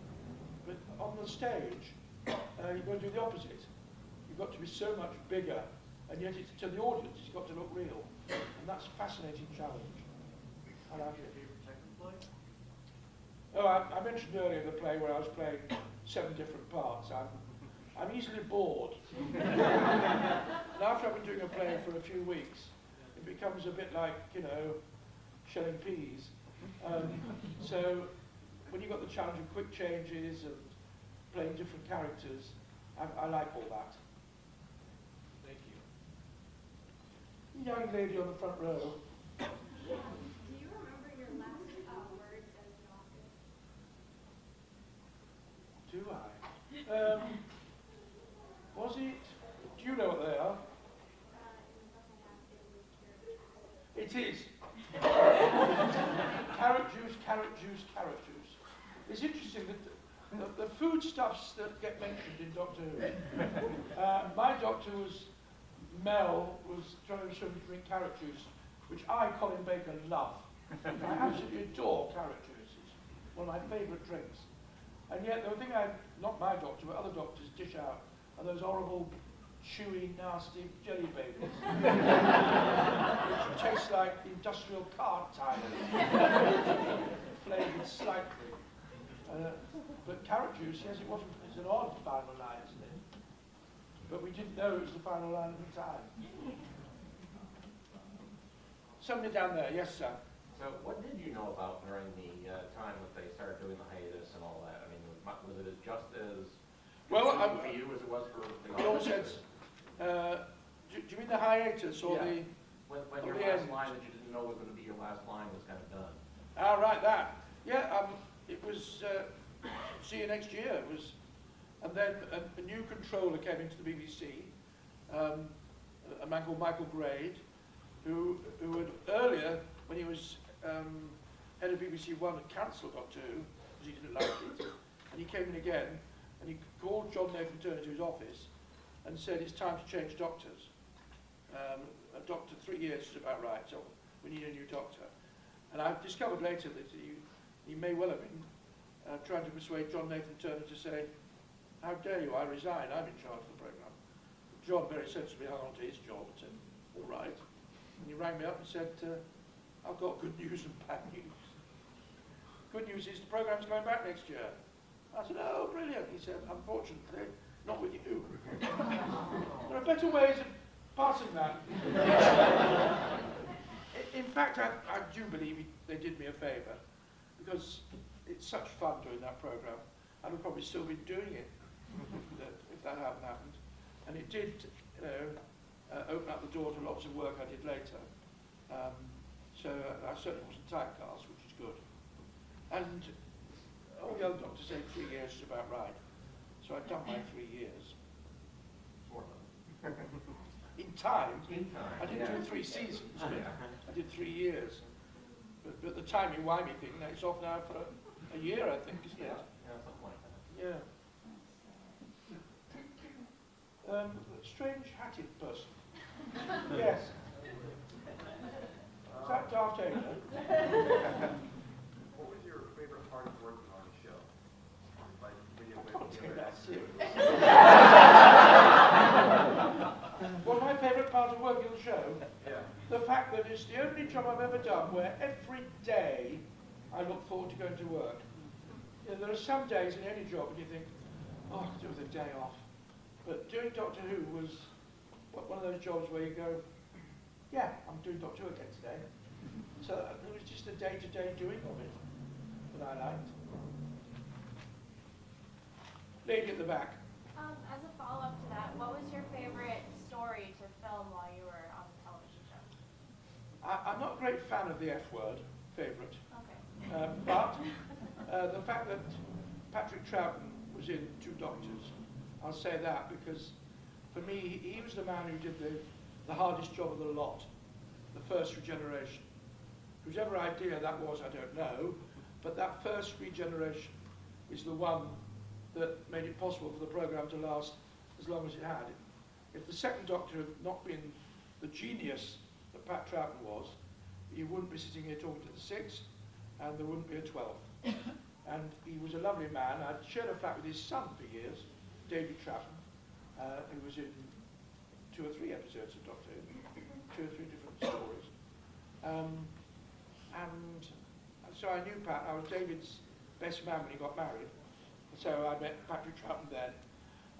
Speaker 1: but on the stage, you've got to do the opposite. You've got to be so much bigger, and yet to the audience, it's got to look real, and that's a fascinating challenge. I like it. Oh, I mentioned earlier the play where I was playing 7 different parts. I'm easily bored. And after I've been doing a play for a few weeks, it becomes a bit like, shelling peas. So when you've got the challenge of quick changes and playing different characters, I like all that.
Speaker 7: Thank you.
Speaker 1: Young lady on the front row.
Speaker 9: Yeah. Do you remember your last words as an author?
Speaker 1: Do I? Was it? Do you know what they are? It is. Carrot juice, carrot juice, carrot juice. It's interesting that the foodstuffs that get mentioned in Doctor Who. My doctor was, Mel, was trying to show me to drink carrot juice, which I, Colin Baker, love. I absolutely adore carrot juice. It's one of my favourite drinks. And yet the thing not my doctor, but other doctors dish out are those horrible, chewy, nasty jelly babies. Which taste like industrial car tires. Flavoured slightly. But carrot juice, yes, it's an odd final line, isn't it? But we didn't know it was the final line at the time. Somebody down there, yes, sir.
Speaker 13: So what did you know about during the time that they started doing the hiatus and all that? I mean, was it just as confusing for you as it was for the audience?
Speaker 1: Do you mean the hiatus or the...
Speaker 13: When your last line that you didn't know was going to be your last line was kind of done.
Speaker 1: Ah, right, that. Yeah, it was, see you next year. It was, and then a new controller came into the BBC, a man called Michael Grade, who had earlier, when he was head of BBC One, had cancelled Doctor Who, because he didn't like it. And he came in again, and he called John Nathan Turner to his office, and said, it's time to change doctors. A doctor, 3 years is about right, so we need a new doctor. And I've discovered later that he may well have been trying to persuade John Nathan Turner to say, how dare you, I resign, I'm in charge of the programme. John very sensibly hung on to his job and said, all right. And he rang me up and said, I've got good news and bad news. Good news is the programme's going back next year. I said, oh, brilliant. He said, unfortunately, not with you. There are better ways of passing that. In fact, I do believe they did me a favour, because it's such fun doing that programme. I would probably still be doing it if that hadn't happened. And it did, open up the door to lots of work I did later. So I certainly wasn't typecast, which is good. And all the other doctors say 3 years is about right. So I've done my 3 years. In time. I didn't do 3 seasons, but I did 3 years. But the timey-wimey thing, it's off now for a year, I think, isn't it?
Speaker 13: Yeah, something like that.
Speaker 1: Yeah. Strange hatted person. Yes. Is that Darth Vader?
Speaker 7: What was your favorite part of working on the show? Like, when you
Speaker 1: I can't
Speaker 7: went
Speaker 1: take that
Speaker 7: together?
Speaker 1: serious. Well, my favourite part of working on the show?
Speaker 7: Yeah.
Speaker 1: The fact that it's the only job I've ever done where every day I look forward to going to work. You know, there are some days in any job when you think, oh, I could do with a day off. But doing Doctor Who was one of those jobs where you go, yeah, I'm doing Doctor Who again today. So it was just a day-to-day doing of it that I liked. Lady at the back.
Speaker 9: As a follow-up to that, what was your favorite story to film while you were on the television show?
Speaker 1: I'm not a great fan of the F word, favourite.
Speaker 9: Okay.
Speaker 1: But the fact that Patrick Trout was in Two Doctors, I'll say that because for me, he was the man who did the hardest job of the lot, the first regeneration. Whosever idea that was, I don't know, but that first regeneration is the one that made it possible for the programme to last as long as it had. If the second Doctor had not been the genius that Pat Troughton was, you wouldn't be sitting here talking to the sixth, and there wouldn't be a 12th. And he was a lovely man. I'd shared a flat with his son for years, David Troughton, who was in 2 or 3 episodes of Doctor Who, 2 or 3 different stories. And so I knew Pat. I was David's best man when he got married. So I met Patrick Troughton then.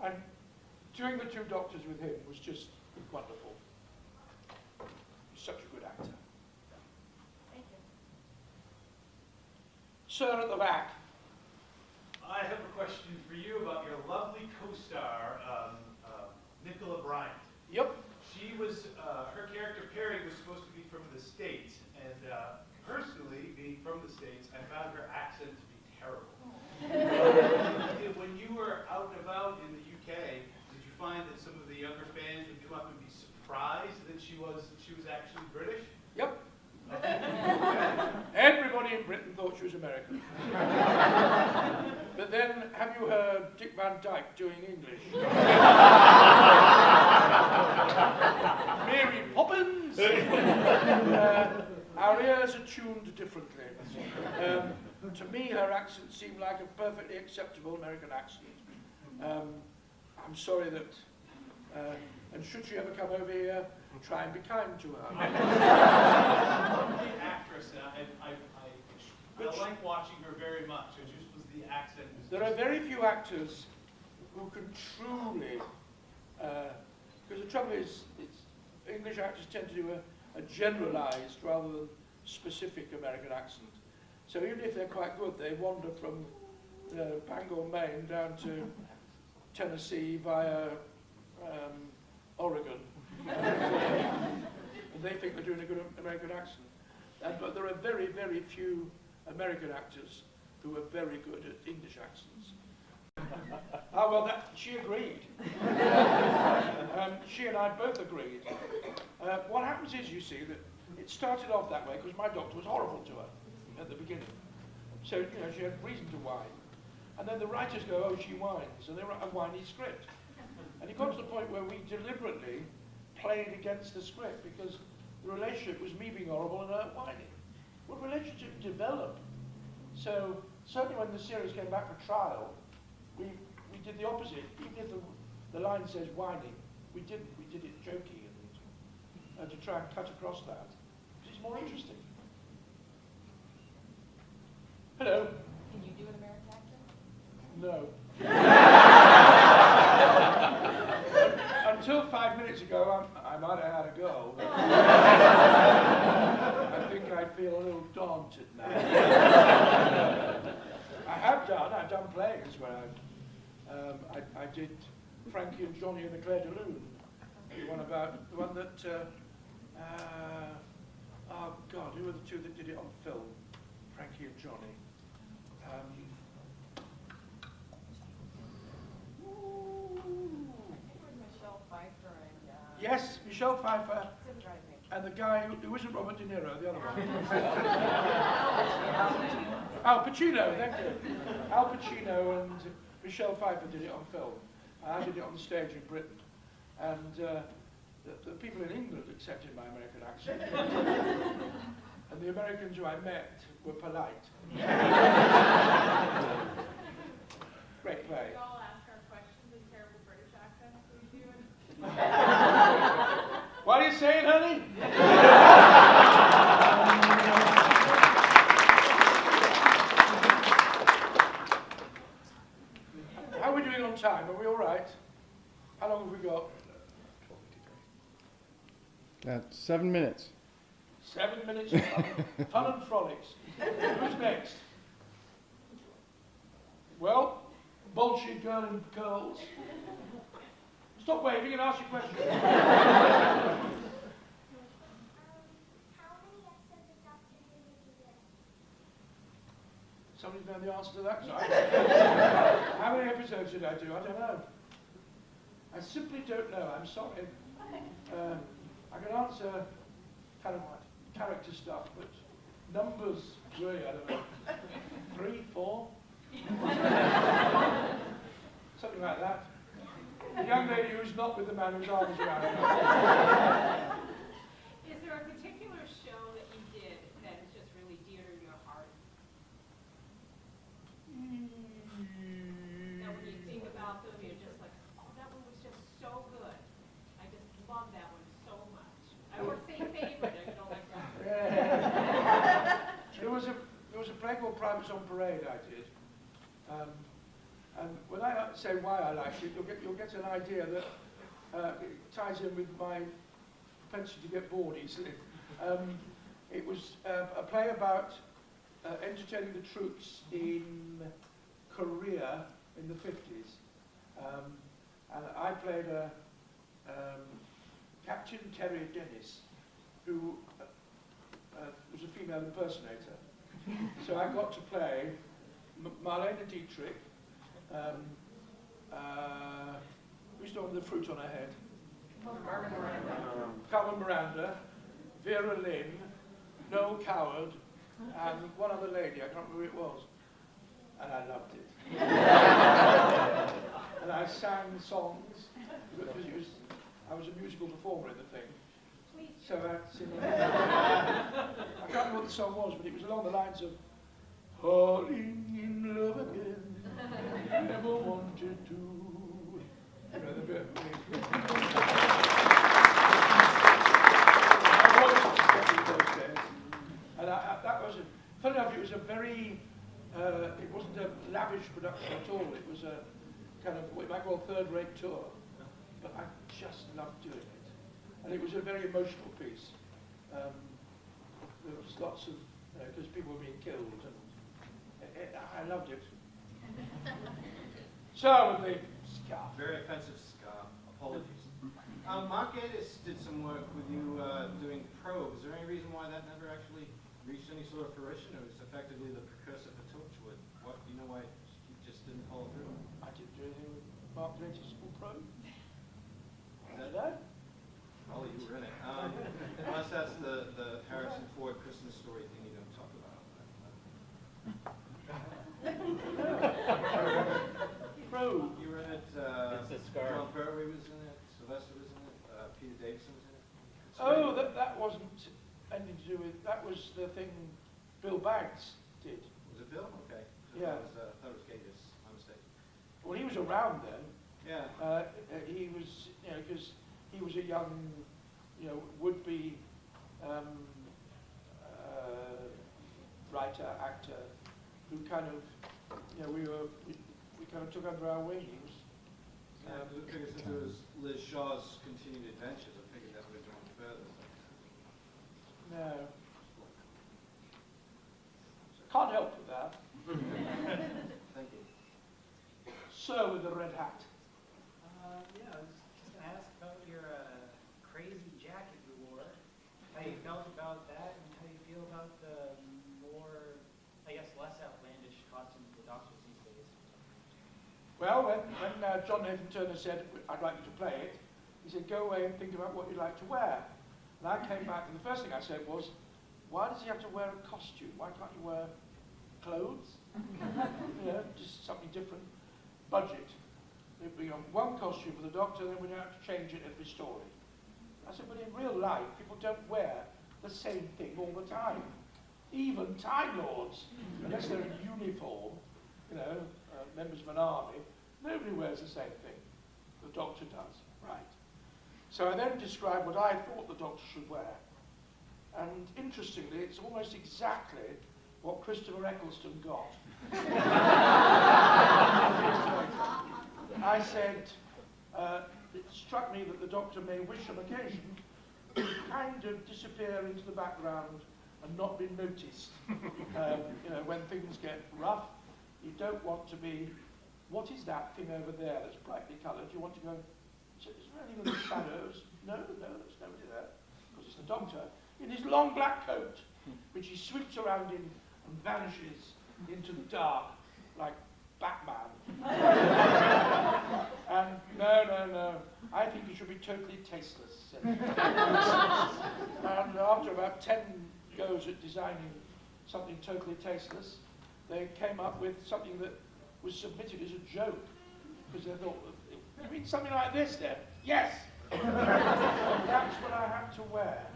Speaker 1: And doing the Two Doctors with him was just wonderful. He's such a good actor.
Speaker 9: Thank you.
Speaker 1: Sir at the back.
Speaker 14: question for you about your lovely co-star, Nicola Bryant.
Speaker 1: Yep.
Speaker 14: She was, her character Perry was supposed to be from the States, and personally, being from the States, I found her accent to be terrible. When you were out and about in the UK, did you find that some of the younger fans would come up and be surprised that she was actually British?
Speaker 1: Yep. Everybody in Britain thought she was American. But then, have you heard Dick Van Dyke doing English? Mary Poppins! Our ears are tuned differently. To me, her accent seemed like a perfectly acceptable American accent. I'm sorry that, and should she ever come over here, try and be kind to her.
Speaker 14: The actress, I like watching her very much. It just was the accent.
Speaker 1: There are very few actors who can truly, because the trouble is, English actors tend to do a generalized rather than specific American accent. So even if they're quite good, they wander from Bangor, Maine down to Tennessee via Oregon. And they think they're doing a good American accent. But there are very, very few American actors who are very good at English accents. Well, she agreed. She and I both agreed. What happens is, you see, that it started off that way because my doctor was horrible to her at the beginning. So, you know, she had reason to whine. And then the writers go, oh, she whines, and they write a whiny script. And it got to the point where we deliberately played against the script because the relationship was me being horrible and her whining. Well, relationships develop. So, certainly when the series came back for trial, we did the opposite. Even if the line says whining, we did it jokey and to try and cut across that. Because it's more interesting. Hello.
Speaker 3: Can you do an American accent?
Speaker 1: No. Until 5 minutes ago, I might have had a go. I think I feel a little daunted now. I've done plays where I did Frankie and Johnny and the Claire de Lune. The one that, oh God, who were the two that did it on film? Frankie and Johnny.
Speaker 3: Michelle Pfeiffer and
Speaker 1: Yes, Michelle Pfeiffer and the guy who isn't Robert De Niro, the other one. Al Pacino, thank you. Al Pacino and Michelle Pfeiffer did it on film. I did it on the stage in Britain. And the people in England accepted my American accent. And the Americans who I met were polite. Great play.
Speaker 3: We all ask our questions in terrible British accents. What are you doing?
Speaker 1: What are you saying, honey? How are we doing on time? Are we all right? How long have we got?
Speaker 15: 7 minutes.
Speaker 1: 7 minutes of fun and frolics. Who's next? Well, bullshit girl in curls. Stop waving and ask your question. Somebody's know the answer to that? Sorry. How many episodes did I do? I don't know. I simply don't know. I'm sorry. I can answer kind of character stuff, but numbers, really, I don't know. 3, 4? Something like that. The young lady who's not with the man whose arm is around her.
Speaker 3: Is there a particular show that you did that is just really dear to your heart? That when you think about them, you're just like, oh, that one was just so good. I just love that one so much. I would say favorite, I don't like that.
Speaker 1: There was a play called Privates on Parade I did. And when I say why I liked it, you'll get an idea that it ties in with my propensity to get bored easily. It was a play about entertaining the troops in Korea in the 50s. And I played Captain Terry Dennis, who was a female impersonator. So I got to play Marlene Dietrich, who's the one with the fruit on her head? Carmen Miranda, Vera Lynn, Noel Coward, and one other lady, I can't remember who it was. And I loved it. And I sang songs, because I was a musical performer in the thing. So I'd sing I can't remember what the song was, but it was along the lines of falling in love again, never wanted to. You know, the bit. And that was, funny enough, it was a very, it wasn't a lavish production at all. It was a kind of what you might call a third-rate tour. But I just loved doing it. And it was a very emotional piece. There was lots of, because people were being killed, and I loved it. So, the scarf.
Speaker 2: Very offensive scarf. Apologies. Mark Gatiss did some work with you doing Probe. Is there any reason why that never actually reached any sort of fruition? It was effectively the precursor for Torchwood. What, do you know why you just didn't follow through?
Speaker 1: I didn't do anything with Mark Gatiss or Probe.
Speaker 2: Did I? Oh, you were in it. Unless that's the Harrison Ford Christmas story thing you don't talk about.
Speaker 1: Probe.
Speaker 2: You were in it.
Speaker 4: It's a scar.
Speaker 2: John Pertwee was in it. Sylvester was in it. Peter Davison was in it.
Speaker 1: Oh, that wasn't anything to do with, that was the thing Bill Baggs did.
Speaker 2: Was it Bill? Okay.
Speaker 1: Yeah.
Speaker 2: I thought it was Gatiss. My mistake.
Speaker 1: Well, he was around then.
Speaker 2: Yeah.
Speaker 1: He was, because he was a young, would-be writer, actor, who kind of, we kind of took under our wing. He was,
Speaker 2: I figured since it was Liz Shaw's continued adventures, I figured that would have gone further.
Speaker 1: No. Can't help with that.
Speaker 2: Thank you.
Speaker 1: Sir with the red hat.
Speaker 16: Yeah, I was just going to ask about your crazy jacket you wore. How you felt about that, and how you feel about the more, I guess, less outlandish costumes of the doctors these days.
Speaker 1: Well, when John Nathan Turner said, I'd like you to play it, he said, go away and think about what you'd like to wear. And I came back, and the first thing I said was, why does he have to wear a costume? Why can't you wear clothes? Just something different. Budget. There'd be one costume for the doctor, then we'd have to change it every story. I said, but in real life, people don't wear the same thing all the time. Even Time Lords, unless they're in uniform, members of an army, nobody wears the same thing. The doctor does, right. So I then described what I thought the doctor should wear. And interestingly, it's almost exactly what Christopher Eccleston got. I said, it struck me that the doctor may wish on occasion to kind of disappear into the background and not be noticed. When things get rough, you don't want to be, what is that thing over there that's brightly coloured? You want to go, is there any little shadows? No, there's nobody there. Because it's the doctor in his long black coat, which he sweeps around in and vanishes into the dark like Batman. And no, I think it should be totally tasteless. And after about 10 goes at designing something totally tasteless, they came up with something that was submitted as a joke, because they thought, you mean something like this then? Yes! That's what I had to wear.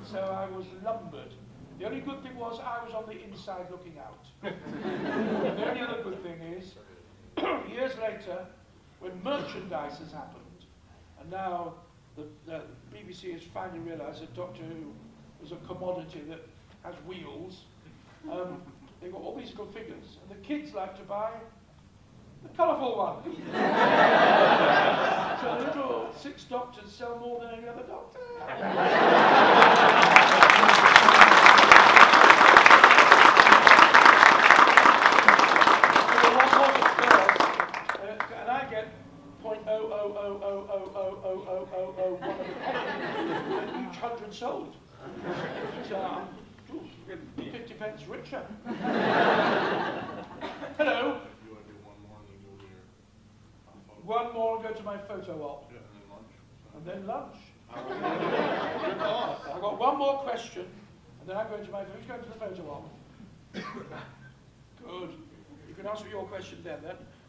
Speaker 1: So I was lumbered. The only good thing was I was on the inside looking out. The only other good thing is, years later, when merchandise has happened, and now the BBC has finally realised that Doctor Who is a commodity that has wheels, they've got all these little figures, and the kids like to buy the colourful one. So the little 6 doctors sell more than any other doctor. 0.000000001 of a penny each 100 sold. So I'm 50 pence richer. Hello.
Speaker 17: You want to do one more and then go to your
Speaker 1: One more and go to my photo op.
Speaker 17: Yeah, and
Speaker 1: And then
Speaker 17: then lunch.
Speaker 1: lunch. I've got one more question, and then I'm going to my. Who's going to the photo op? Good. You can answer your question then.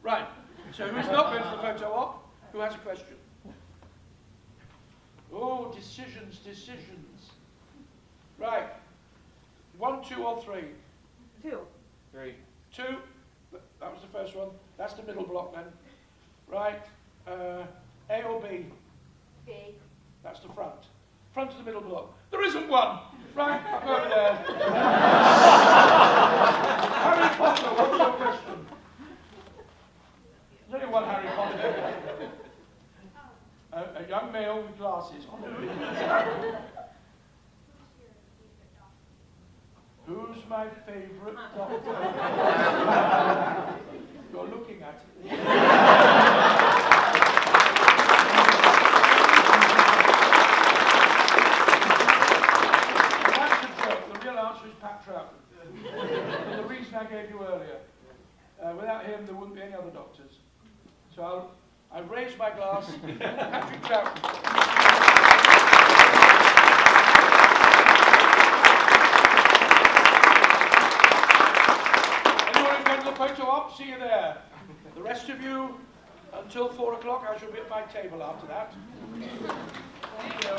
Speaker 1: Right. So who's not going to the photo op? Who has a question? Oh, decisions. Right. 1, 2, or 3?
Speaker 10: 2.
Speaker 1: 3. 2. That was the first one. That's the middle block then. Right. A or B?
Speaker 3: B.
Speaker 1: That's the front. Front of the middle block. There isn't one. Right, I'll go over there. Harry Potter, what's your question? There's only one Harry Potter. A young male with glasses. Who's my favourite doctor? You're looking at it. Trout. For the reason I gave you earlier. Without him, there wouldn't be any other doctors. So I raise my glass. Patrick Trout. Anyone who's going to the photo op, see you there. The rest of you, until 4 o'clock, I shall be at my table after that. Thank you.